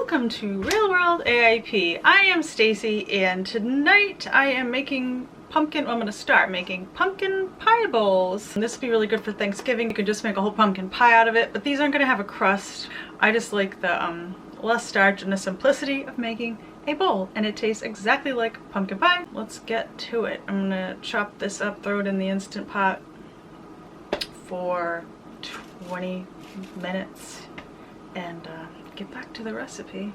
Welcome to Real World AIP. I am Stacy and tonight I am making I'm going to start making pumpkin pie bowls. And this will be really good for Thanksgiving. You can just make a whole pumpkin pie out of it, but these aren't going to have a crust. I just like the less starch and the simplicity of making a bowl, and it tastes exactly like pumpkin pie. Let's get to it. I'm gonna chop this up, throw it in the Instant Pot for 20 minutes and get back to the recipe.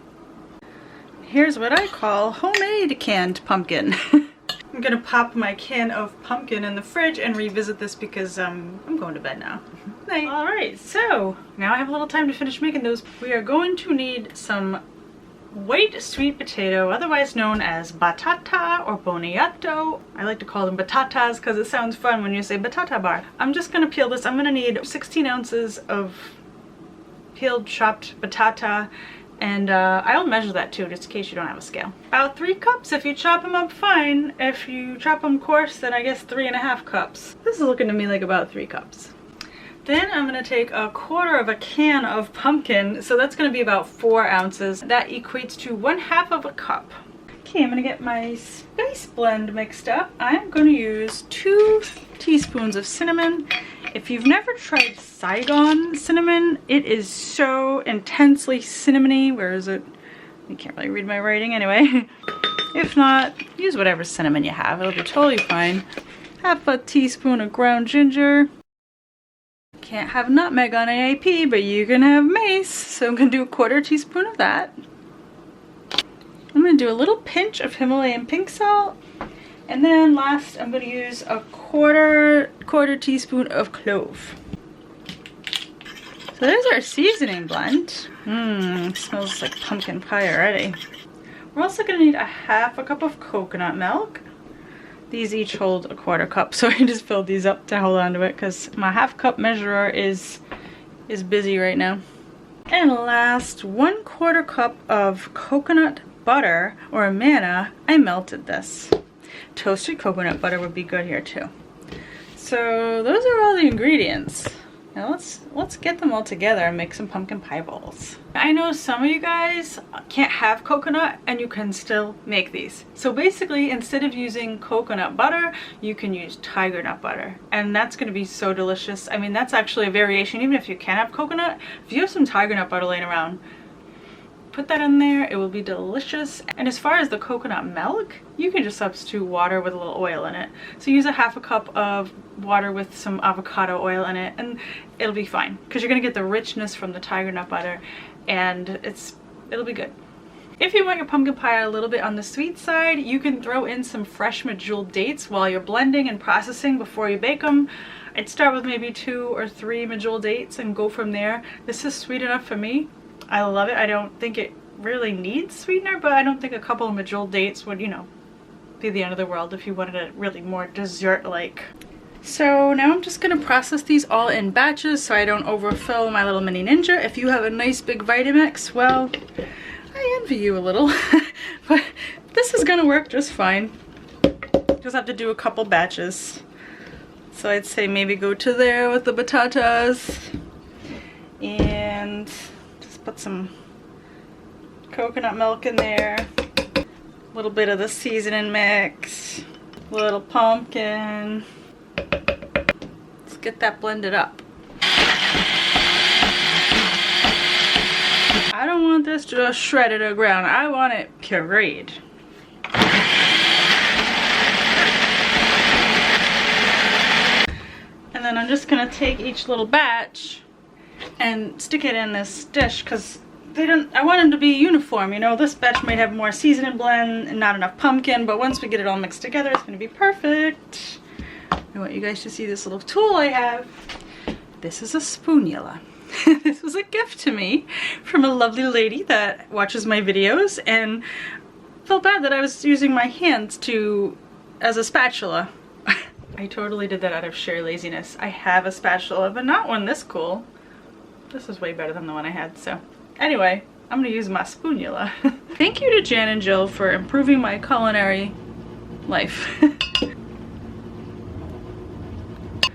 Here's what I call homemade canned pumpkin. I'm gonna pop my can of pumpkin in the fridge and revisit this because I'm going to bed now. Night. All right, so now I have a little time to finish making those. We are going to need some white sweet potato, otherwise known as batata or boniato. I like to call them batatas because it sounds fun when you say batata bar. I'm just gonna peel this. I'm gonna need 16 ounces of peeled chopped batata, and I'll measure that too, just in case you don't have a scale. About 3 cups if you chop them up fine. If you chop them coarse, then I guess 3.5 cups. This is looking to me like about 3 cups. Then I'm gonna take 1/4 of a can of pumpkin, so that's gonna be about 4 ounces. That equates to 1/2 of a cup. Okay, I'm gonna get my spice blend mixed up. I'm gonna use 2 teaspoons of cinnamon. If you've never tried Saigon cinnamon, it is so intensely cinnamony. Where is it? You can't really read my writing anyway. If not, use whatever cinnamon you have. It'll be totally fine. 1/2 teaspoon of ground ginger. Can't have nutmeg on AIP, but you can have mace. So I'm gonna do 1/4 teaspoon of that. I'm gonna do a little pinch of Himalayan pink salt. And then last, I'm gonna use a quarter teaspoon of clove. So there's our seasoning blend. Smells like pumpkin pie already. We're also gonna need 1/2 cup of coconut milk. These each hold 1/4 cup, so I just filled these up to hold on to it because my 1/2 cup measurer is busy right now. And last, 1/4 cup of coconut butter or manna. I melted this. Toasted coconut butter would be good here too. So those are all the ingredients. Now let's get them all together and make some pumpkin pie bowls. I know some of you guys can't have coconut and you can still make these. So basically, instead of using coconut butter, you can use tiger nut butter. And that's gonna be so delicious. I mean, that's actually a variation. Even if you can't have coconut, if you have some tiger nut butter laying around, put that in there, it will be delicious. And as far as the coconut milk, you can just substitute water with a little oil in it. So use 1/2 cup of water with some avocado oil in it, and it'll be fine because you're gonna get the richness from the tiger nut butter, and it'll be good. If you want your pumpkin pie a little bit on the sweet side, you can throw in some fresh medjool dates while you're blending and processing before you bake them. I'd start with maybe 2 or 3 medjool dates and go from there. This is sweet enough for me. I love it. I don't think it really needs sweetener, but I don't think a couple of medjool dates would, you know, be the end of the world if you wanted it really more dessert-like. So now I'm just gonna process these all in batches so I don't overfill my little mini ninja. If you have a nice big Vitamix, well, I envy you a little, but this is gonna work just fine. Just have to do a couple batches. So I'd say maybe go to there with the batatas and put some coconut milk in there, a little bit of the seasoning mix, a little pumpkin. Let's get that blended up. I don't want this just shredded to the ground. I want it pureed. And then I'm just gonna take each little batch and stick it in this dish because I want them to be uniform. You know, this batch might have more seasoning blend and not enough pumpkin, but once we get it all mixed together, it's going to be perfect. I want you guys to see this little tool I have. This is a spoonula. This was a gift to me from a lovely lady that watches my videos and felt bad that I was using my hands as a spatula. I totally did that out of sheer laziness. I have a spatula, but not one this cool. This is way better than the one I had, so. Anyway, I'm gonna use my spoonula. Thank you to Jan and Jill for improving my culinary life.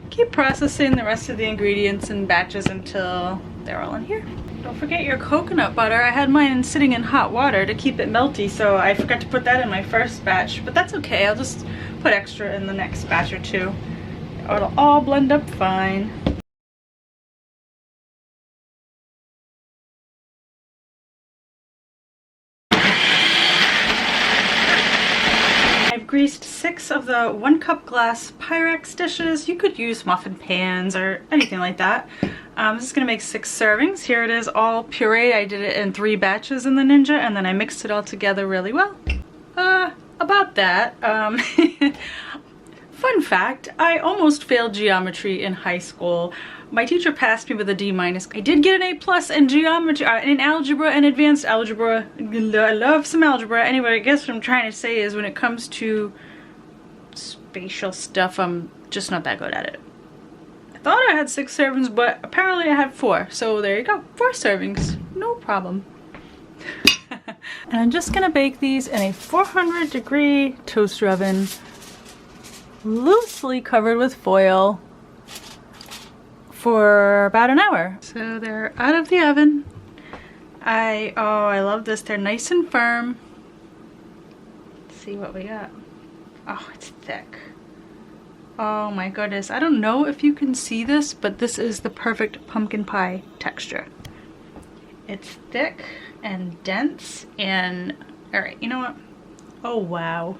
Keep processing the rest of the ingredients in batches until they're all in here. Don't forget your coconut butter. I had mine sitting in hot water to keep it melty, so I forgot to put that in my first batch, but that's okay. I'll just put extra in the next batch or two. It'll all blend up fine. I've greased 6 of the 1 cup glass Pyrex dishes. You could use muffin pans or anything like that. This is gonna make 6 servings. Here it is all pureed. I did it in 3 batches in the Ninja, and then I mixed it all together really well. About that, fun fact, I almost failed geometry in high school. My teacher passed me with a D-. I did get an A+ in geometry, in algebra and advanced algebra. I love some algebra. Anyway, I guess what I'm trying to say is when it comes to spatial stuff, I'm just not that good at it. I thought I had 6 servings, but apparently I had 4. So there you go, 4 servings, no problem. And I'm just gonna bake these in a 400-degree toaster oven, loosely covered with foil, for about an hour. So they're out of the oven. I love this. They're nice and firm. Let's see what we got. Oh, it's thick. Oh my goodness. I don't know if you can see this, but this is the perfect pumpkin pie texture. It's thick and dense and, all right, you know what? Oh, wow.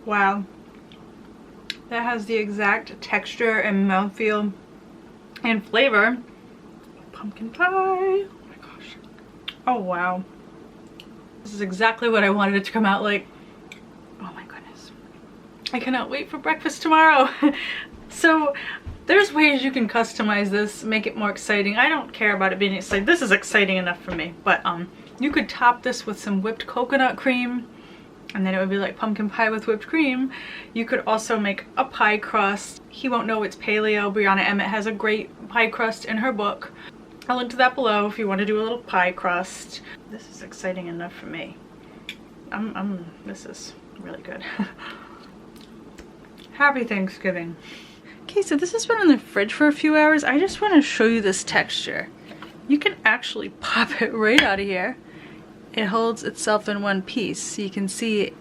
Wow. That has the exact texture and mouthfeel and flavor. Pumpkin pie. Oh my gosh. Oh wow. This is exactly what I wanted it to come out like. Oh my goodness. I cannot wait for breakfast tomorrow. So there's ways you can customize this, make it more exciting. I don't care about it being exciting. This is exciting enough for me. But you could top this with some whipped coconut cream, and then it would be like pumpkin pie with whipped cream. You could also make a pie crust. He won't know it's paleo. Brianna Emmett has a great pie crust in her book. I'll link to that below if you want to do a little pie crust. This is exciting enough for me. This is really good. Happy Thanksgiving. Okay, so this has been in the fridge for a few hours. I just want to show you this texture. You can actually pop it right out of here. It holds itself in one piece, so you can see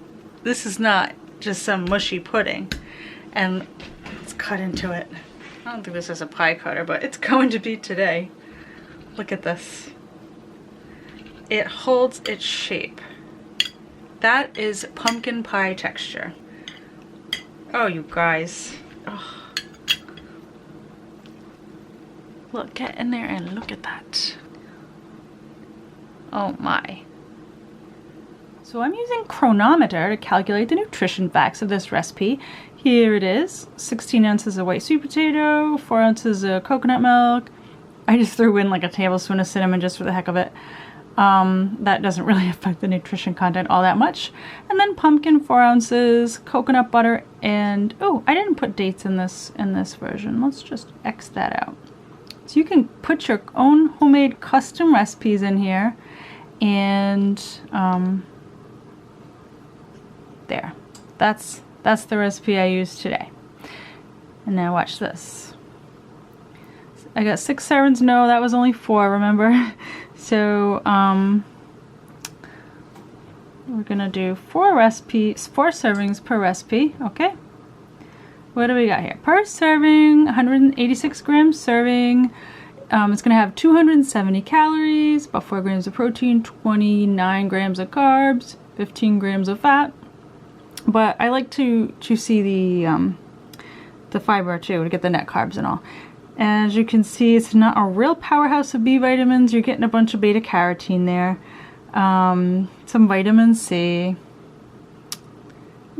this is not just some mushy pudding, and it's cut into it. I don't think this is a pie cutter, but it's going to be today. Look at this. It holds its shape. That is pumpkin pie texture. Oh, you guys. Oh. Look, get in there and look at that. Oh my. So I'm using Chronometer to calculate the nutrition facts of this recipe. Here it is. 16 ounces of white sweet potato, 4 ounces of coconut milk. I just threw in like a tablespoon of cinnamon just for the heck of it. That doesn't really affect the nutrition content all that much. And then pumpkin, 4 ounces, coconut butter, and oh, I didn't put dates in this version. Let's just X that out. So you can put your own homemade custom recipes in here, and there. That's the recipe I used today. And now watch this. I got 6 servings. No, that was only 4, remember? So we're gonna do 4 servings per recipe. Okay. What do we got here? Per serving, 186 grams serving. It's gonna have 270 calories, about 4 grams of protein, 29 grams of carbs, 15 grams of fat. But I like to see the fiber too, to get the net carbs and all. As you can see, it's not a real powerhouse of B vitamins. You're getting a bunch of beta carotene there, some vitamin C,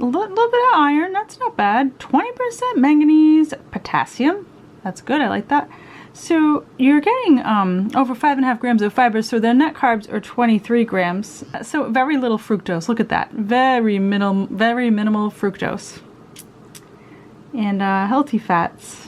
a little bit of iron. That's not bad. 20% manganese, potassium. That's good. I like that. So you're getting over 5.5 grams of fiber. So their net carbs are 23 grams. So very little fructose. Look at that. Very minimal fructose, and healthy fats.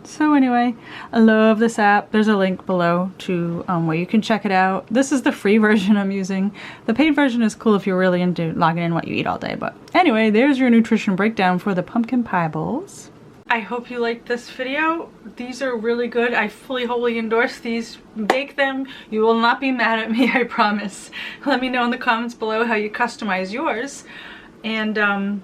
So anyway, I love this app. There's a link below to where you can check it out. This is the free version I'm using. The paid version is cool if you're really into logging in what you eat all day. But anyway, there's your nutrition breakdown for the pumpkin pie bowls. I hope you liked this video. These are really good. I fully, wholly endorse these. Bake them. You will not be mad at me, I promise. Let me know in the comments below how you customize yours. And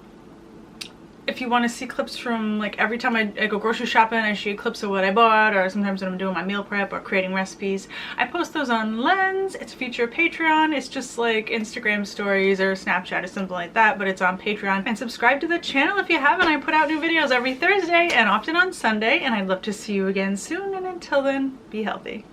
if you want to see clips from, like, every time I go grocery shopping, I show you clips of what I bought, or sometimes when I'm doing my meal prep or creating recipes. I post those on Lens. It's a feature of Patreon. It's just like Instagram stories or Snapchat or something like that, but it's on Patreon. And subscribe to the channel if you haven't. I put out new videos every Thursday and often on Sunday, and I'd love to see you again soon. And until then, be healthy.